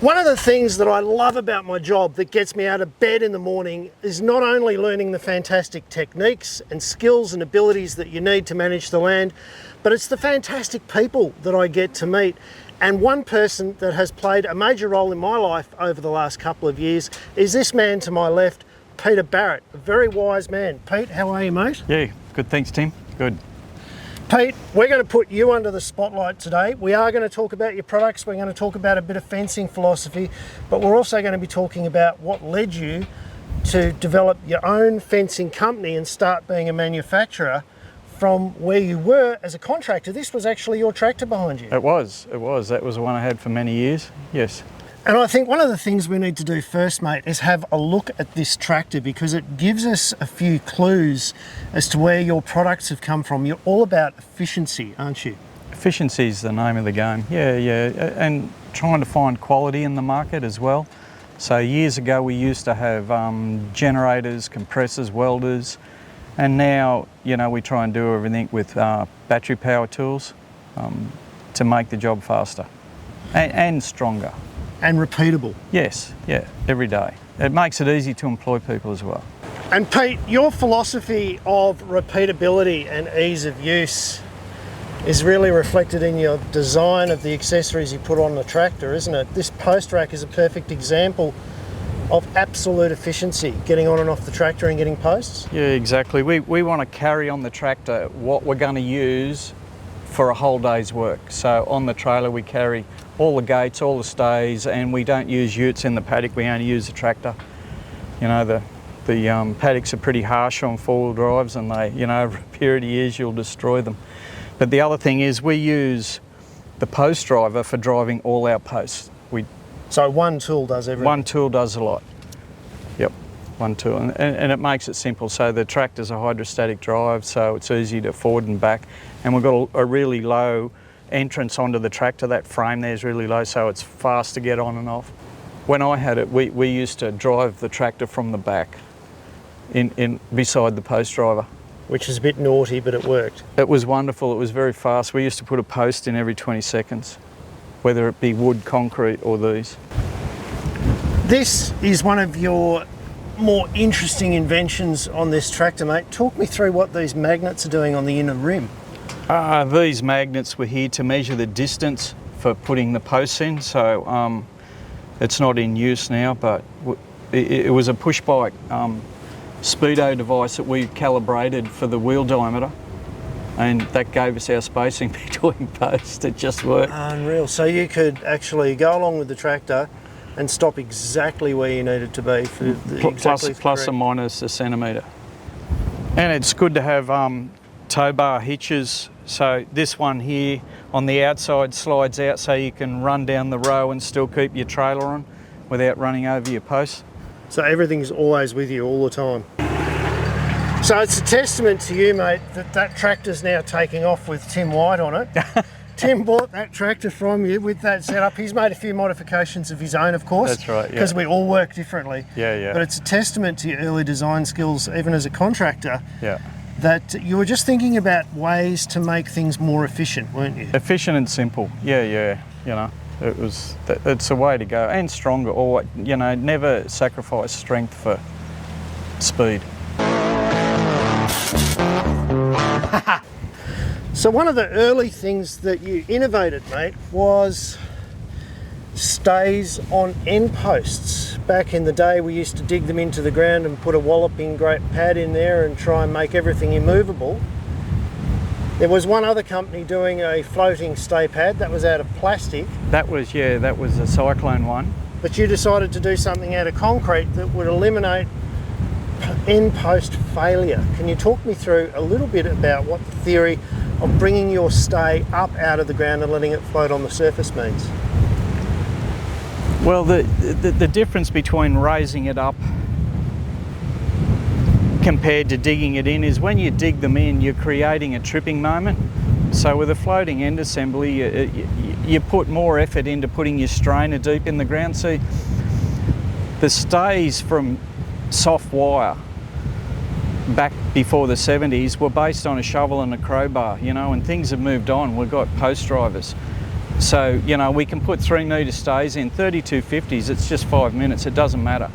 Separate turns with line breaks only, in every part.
One of the things that I love about my job that gets me out of bed in the morning is not only learning the fantastic techniques and skills and abilities that you need to manage the land, but it's the fantastic people that I get to meet. And one person that has played a major role in my life over the last couple of years is this man to my left, Peter Barrett, a very wise man. Pete, how are you, mate?
Yeah, good, thanks, Tim. Good.
Pete, we're going to put you under the spotlight today. We are going to talk about your products, we're going to talk about a bit of fencing philosophy, but we're also going to be talking about what led you to develop your own fencing company and start being a manufacturer from where you were as a contractor. This was actually your tractor behind you.
It was. That was the one I had for many years, yes.
And I think one of the things we need to do first, mate, is have a look at this tractor because it gives us a few clues as to where your products have come from. You're all about efficiency, aren't you?
Efficiency is the name of the game, yeah, and trying to find quality in the market as well. So years ago we used to have generators, compressors, welders, and now, you know, we try and do everything with battery power tools to make the job faster and stronger.
And repeatable.
Yes, yeah, every day. It makes it easy to employ people as well.
And Pete, your philosophy of repeatability and ease of use is really reflected in your design of the accessories you put on the tractor, isn't it? This post rack is a perfect example of absolute efficiency, getting on and off the tractor and getting posts.
Yeah, exactly. We want to carry on the tractor what we're going to use for a whole day's work. So on the trailer we carry all the gates, all the stays, and we don't use utes in the paddock, we only use the tractor. You know, the paddocks are pretty harsh on four-wheel drives and they, you know, over a period of years you'll destroy them. But the other thing is we use the post driver for driving all our posts.
So one tool does everything? One
tool does a lot. Yep, one tool. And it makes it simple. So the tractor's a hydrostatic drive, so it's easy to forward and back. And we've got a really low entrance onto the tractor. That frame there's really low, so it's fast to get on and off. When I had it, we used to drive the tractor from the back in beside the post driver.
Which is a bit naughty, but it worked.
It was wonderful. It was very fast. We used to put a post in every 20 seconds, whether it be wood, concrete or these.
This is one of your more interesting inventions on this tractor, mate. Talk me through what these magnets are doing on the inner rim.
These magnets were here to measure the distance for putting the posts in, so it's not in use now, but it was a push bike speedo device that we calibrated for the wheel diameter, and that gave us our spacing between posts. It just worked.
Unreal. So you could actually go along with the tractor and stop exactly where you needed to be for
plus or minus a centimetre. And it's good to have tow bar hitches. So this one here on the outside slides out so you can run down the row and still keep your trailer on without running over your posts.
So everything's always with you all the time. So it's a testament to you, mate, that tractor's now taking off with Tim White on it. Tim bought that tractor from you with that setup. He's made a few modifications of his own, of course.
That's right, yeah.
Because we all work differently.
Yeah.
But it's a testament to your early design skills, even as a contractor.
Yeah.
That you were just thinking about ways to make things more efficient, weren't you?
Efficient and simple, yeah. You know, it's a way to go, and stronger. Or you know, never sacrifice strength for speed.
So one of the early things that you innovated, mate, was stays on end posts. Back in the day we used to dig them into the ground and put a walloping great pad in there and try and make everything immovable. There was one other company doing a floating stay pad that was out of plastic.
That was a Cyclone one.
But you decided to do something out of concrete that would eliminate end post failure. Can you talk me through a little bit about what the theory of bringing your stay up out of the ground and letting it float on the surface means?
Well, the difference between raising it up compared to digging it in is when you dig them in, you're creating a tripping moment. So with a floating end assembly, you put more effort into putting your strainer deep in the ground. See, the stays from soft wire back before the 70s were based on a shovel and a crowbar, you know, and things have moved on. We've got post drivers. So, you know, we can put 3 metre stays in 3250s, it's just 5 minutes, it doesn't matter.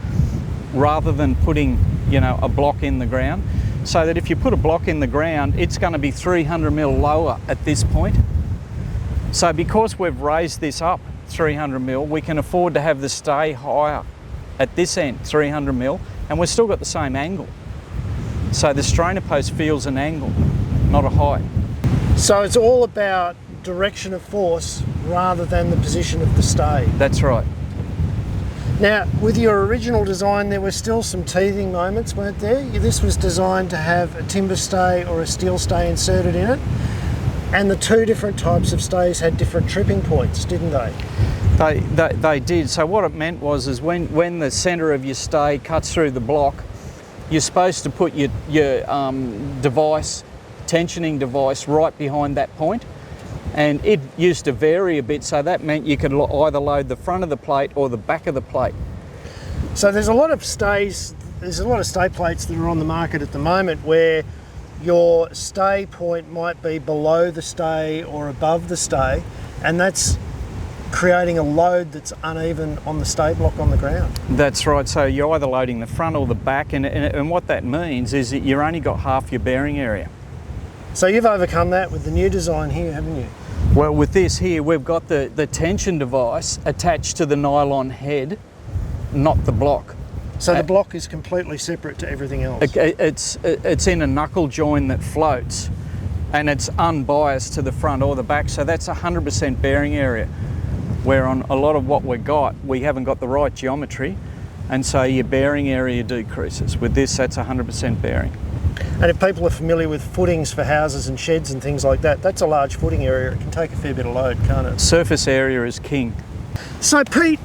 Rather than putting, you know, a block in the ground. So that if you put a block in the ground, it's going to be 300 mil lower at this point. So because we've raised this up 300 mil, we can afford to have the stay higher at this end, 300 mil, and we've still got the same angle. So the strainer post feels an angle, not a height.
So it's all about direction of force rather than the position of the stay.
That's right.
Now, with your original design, there were still some teething moments, weren't there? This was designed to have a timber stay or a steel stay inserted in it, and the two different types of stays had different tripping points, didn't they?
They did. So what it meant was when the centre of your stay cuts through the block, you're supposed to put your device, tensioning device, right behind that point. And it used to vary a bit, so that meant you could either load the front of the plate or the back of the plate.
So there's a lot of stays, there's a lot of stay plates that are on the market at the moment where your stay point might be below the stay or above the stay, and that's creating a load that's uneven on the stay block on the ground.
That's right, so you're either loading the front or the back, and what that means is that you've only got half your bearing area.
So you've overcome that with the new design here, haven't you?
Well, with this here, we've got the tension device attached to the nylon head, not the block.
So the block is completely separate to everything else?
It's in a knuckle joint that floats, and it's unbiased to the front or the back, so that's 100% bearing area. Where on a lot of what we've got, we haven't got the right geometry, and so your bearing area decreases. With this, that's 100% bearing.
And if people are familiar with footings for houses and sheds and things like that, that's a large footing area. It can take a fair bit of load, can't it?
Surface area is king.
So Pete,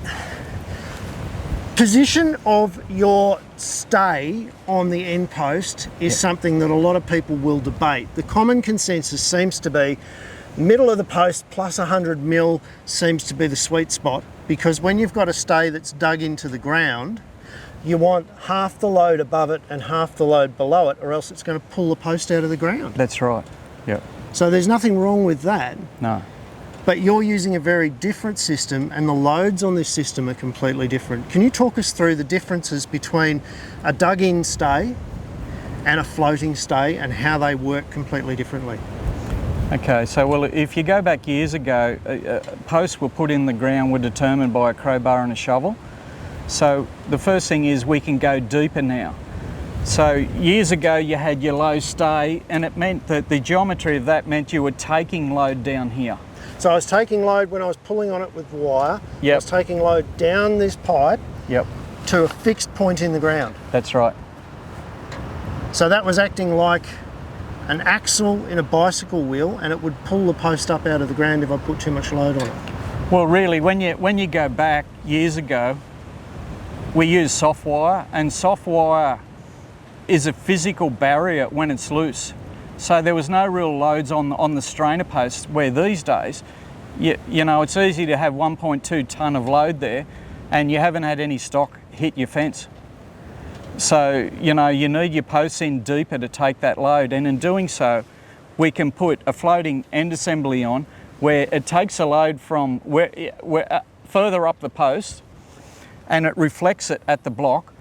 position of your stay on the end post is something that a lot of people will debate. The common consensus seems to be middle of the post plus 100 mil seems to be the sweet spot, because when you've got a stay that's dug into the ground, you want half the load above it and half the load below it, or else it's going to pull the post out of the ground.
That's right, yeah.
So there's nothing wrong with that.
No.
But you're using a very different system, and the loads on this system are completely different. Can you talk us through the differences between a dug-in stay and a floating stay and how they work completely differently?
Okay, so well, if you go back years ago, posts were put in the ground were determined by a crowbar and a shovel. So the first thing is we can go deeper now. So years ago you had your low stay, and it meant that the geometry of that meant you were taking load down here.
So I was taking load when I was pulling on it with wire.
Yep.
I was taking load down this pipe
Yep.
to a fixed point in the ground.
That's right.
So that was acting like an axle in a bicycle wheel, and it would pull the post up out of the ground if I put too much load on it.
Well, really, when you go back years ago, we used soft wire, and soft wire is a physical barrier when it's loose. So there was no real loads on the strainer posts, where these days, you know, it's easy to have 1.2 tonne of load there, and you haven't had any stock hit your fence. So, you know, you need your posts in deeper to take that load, and in doing so, we can put a floating end assembly on where it takes a load from further up the post, and it reflects it at the block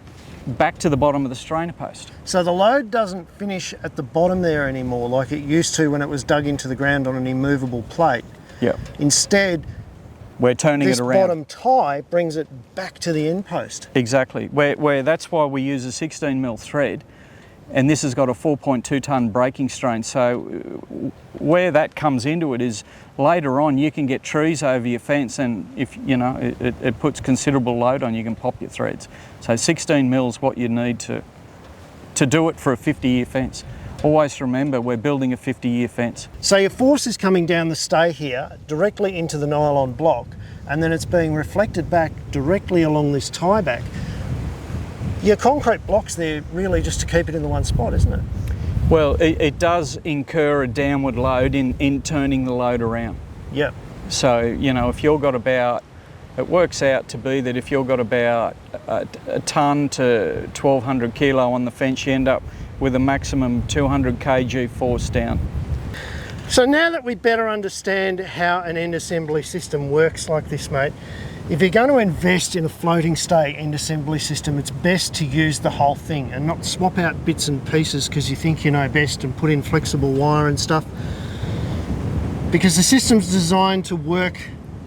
back to the bottom of the strainer post.
So the load doesn't finish at the bottom there anymore like it used to when it was dug into the ground on an immovable plate.
Yep.
Instead,
we're turning it around.
This bottom tie brings it back to the end post.
Exactly. Where that's why we use a 16mm thread, and this has got a 4.2 tonne braking strain. So where that comes into it is later on you can get trees over your fence, and if you know it puts considerable load on, you can pop your threads. So 16mm is what you need to do it for a 50-year fence. Always remember, we're building a 50-year fence.
So your force is coming down the stay here directly into the nylon block, and then it's being reflected back directly along this tie back. Your concrete block's there really just to keep it in the one spot, isn't it?
Well, it does incur a downward load in turning the load around.
Yep.
So, you know, if you've got about, it works out to be that if you've got about a tonne to 1200 kilo on the fence, you end up with a maximum 200 kg force down.
So now that we better understand how an end assembly system works like this, mate, if you're going to invest in a floating stay end assembly system, it's best to use the whole thing and not swap out bits and pieces because you think you know best and put in flexible wire and stuff. Because the system's designed to work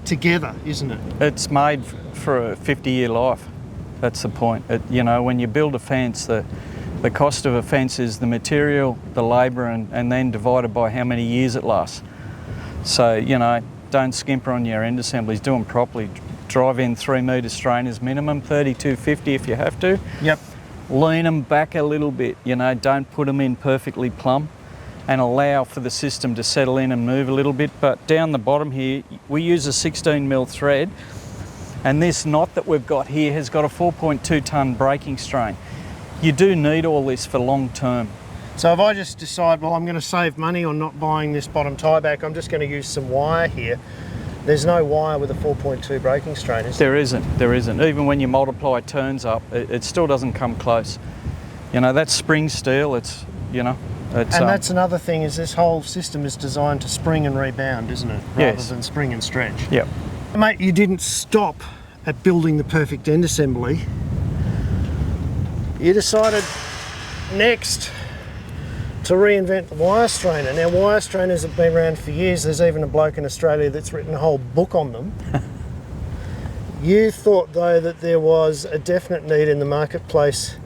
together, isn't it?
It's made for a 50-year life. That's the point. You know, when you build a fence, the cost of a fence is the material, the labour, and then divided by how many years it lasts. So, you know, don't skimp on your end assemblies, do them properly. Drive in 3 metre strainers minimum, 3250 if you have to.
Yep.
Lean them back a little bit, you know, don't put them in perfectly plumb, and allow for the system to settle in and move a little bit. But down the bottom here, we use a 16mm thread, and this knot that we've got here has got a 4.2 tonne braking strain. You do need all this for long term.
So if I just decide, well, I'm going to save money on not buying this bottom tie back, I'm just going to use some wire here. There's no wire with a 4.2 braking strain, is there?
There isn't. Even when you multiply turns up, it still doesn't come close. You know, that's spring steel, it's, you know.
And that's another thing, is this whole system is designed to spring and rebound, isn't it? Rather than spring and stretch.
Yep.
Mate, you didn't stop at building the perfect end assembly. You decided next to reinvent the wire strainer. Now, wire strainers have been around for years. There's even a bloke in Australia that's written a whole book on them. You thought, though, that there was a definite need in the marketplace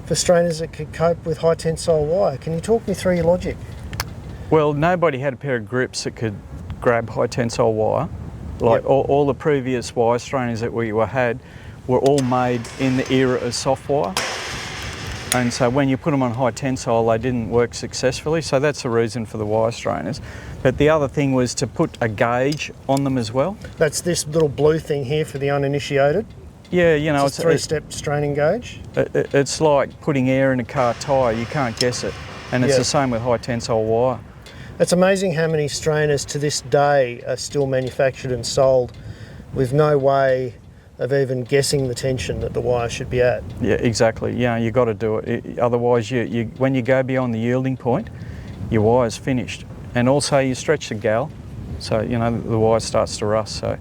for strainers that could cope with high tensile wire. Can you talk me through your logic?
Well, nobody had a pair of grips that could grab high tensile wire. Like all the previous wire strainers that we had were all made in the era of soft wire. And so when you put them on high tensile, they didn't work successfully. So that's the reason for the wire strainers. But the other thing was to put a gauge on them as well.
That's this little blue thing here for the uninitiated?
Yeah, you know,
it's a 3-step straining gauge?
It's like putting air in a car tyre. You can't guess it. And it's the same with high tensile wire.
It's amazing how many strainers to this day are still manufactured and sold with no way of even guessing the tension that the wire should be at.
Yeah, exactly. Yeah, you got to do it. Otherwise, when you go beyond the yielding point, your wire's finished. And also, you stretch the gal, so you know the wire starts to rust. So,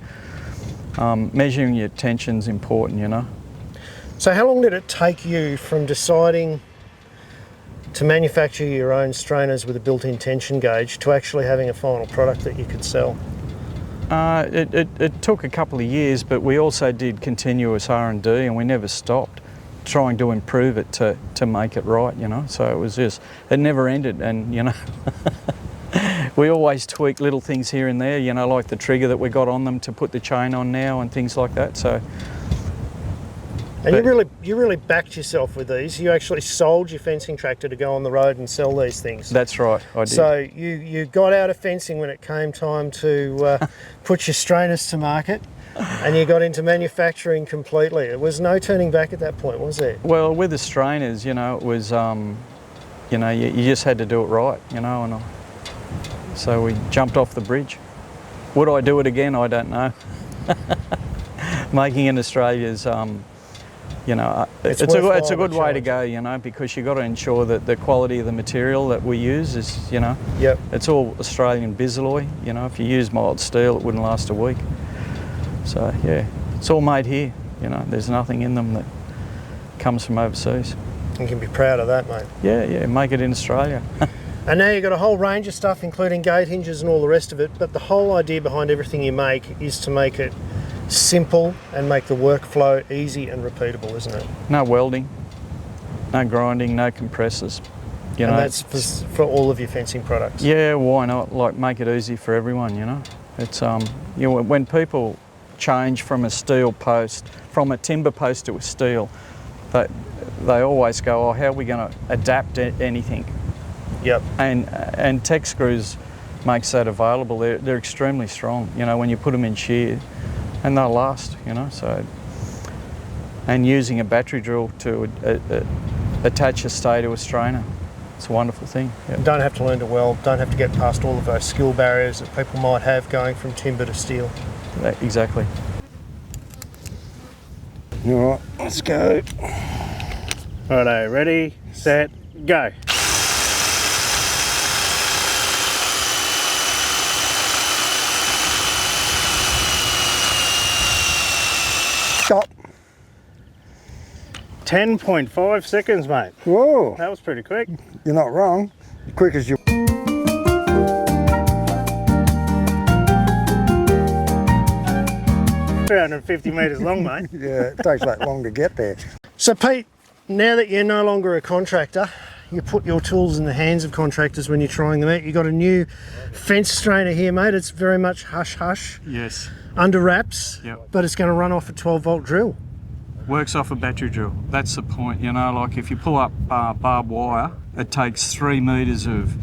measuring your tension's important, you know.
So, how long did it take you from deciding to manufacture your own strainers with a built-in tension gauge to actually having a final product that you could sell?
It took a couple of years, but we also did continuous R&D, and we never stopped trying to improve it to make it right, you know. So it was just, it never ended, and you know, we always tweak little things here and there, you know, like the trigger that we got on them to put the chain on now and things like that. So.
And you really backed yourself with these. You actually sold your fencing tractor to go on the road and sell these things.
That's right, I did.
So you got out of fencing when it came time to put your strainers to market, and you got into manufacturing completely. There was no turning back at that point, was there?
Well, with the strainers, you know, it was, you know, you just had to do it right, you know, and so we jumped off the bridge. Would I do it again? I don't know. Making in Australia is, you know, it's a good way to go, you know, because you've got to ensure that the quality of the material that we use is, you know, it's all Australian bisalloy. You know, if you use mild steel, it wouldn't last a week. So, yeah, it's all made here, you know, there's nothing in them that comes from overseas.
You can be proud of that, mate.
Yeah, make it in Australia.
And now you've got a whole range of stuff, including gate hinges and all the rest of it, but the whole idea behind everything you make is to make it simple and make the workflow easy and repeatable, isn't it?
No welding, no grinding, no compressors. You know,
that's for all of your fencing products?
Yeah, why not? Like, make it easy for everyone, you know. It's, you know, when people change from a steel post, from a timber post to a steel, they always go, oh, how are we going to adapt anything?
Yep.
And tech screws makes that available. They're extremely strong, you know, when you put them in shear, and they'll last, you know. So, and using a battery drill to attach a stay to a strainer, it's a wonderful thing. Yep.
You don't have to learn to weld, don't have to get past all of those skill barriers that people might have going from timber to steel.
Exactly.
All right, let's go.
Righto, ready, set, go. 10.5 seconds, mate.
Whoa,
That was pretty quick.
you're not wrong. Quick as you.
350 metres long, mate.
Yeah, it takes that long to get there.
So Pete, now that you're no longer a contractor, you put your tools in the hands of contractors when you're trying them out. You've got a new fence strainer here, mate. It's very much hush-hush,
Yes.
under wraps,
Yep.
but it's going to run off a 12-volt drill.
Works off a battery drill. That's the point, you know, like if you pull up barbed wire, it takes 3 metres of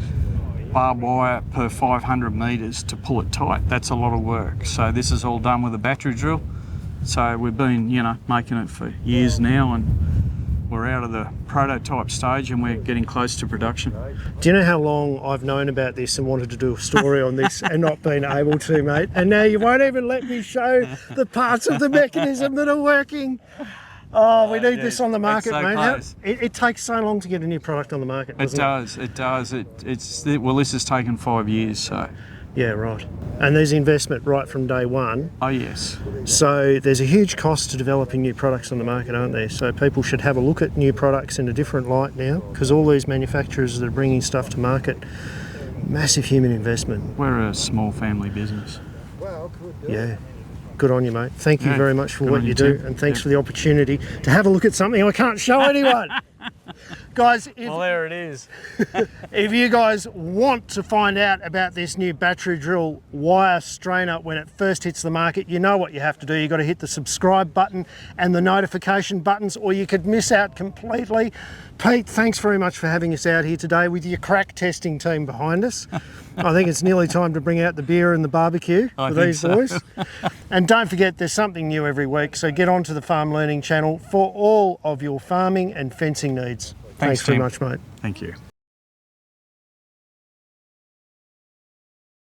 barbed wire per 500 metres to pull it tight. That's a lot of work. So this is all done with a battery drill. So we've been, you know, making it for years now, and we're out of the prototype stage and we're getting close to production.
Do you know how long I've known about this and wanted to do a story on this and not been able to, mate? And now you won't even let me show the parts of the mechanism that are working. Oh, we need
yeah,
this on the market,
it's so
mate. How-
close.
It takes so long to get a new product on the market,
It
doesn't it?
does. Well, this has taken 5 years, so.
Yeah, right. And there's investment right from day one.
Oh, yes.
So there's a huge cost to developing new products on the market, aren't there? So people should have a look at new products in a different light now, because all these manufacturers that are bringing stuff to market, massive human investment.
We're a small family business.
Yeah. Good on you, mate. Thank you
Yeah,
very much for
good
what
on
you
you
do,
too.
and thanks
Yeah.
for the opportunity to have a look at something I can't show anyone. Guys,
Well, there it is.
if you guys want to find out about this new battery drill wire strainer when it first hits the market, you know what you have to do. You've got to hit the subscribe button and the notification buttons, or you could miss out completely. Pete, thanks very much for having us out here today with your crack testing team behind us. I think it's nearly time to bring out the beer and the barbecue
I
for
think
these
so.
boys. And don't forget, there's something new every week, so get onto the Farm Learning channel for all of your farming and fencing needs. Thanks very
Tim.
much, mate.
Thank you.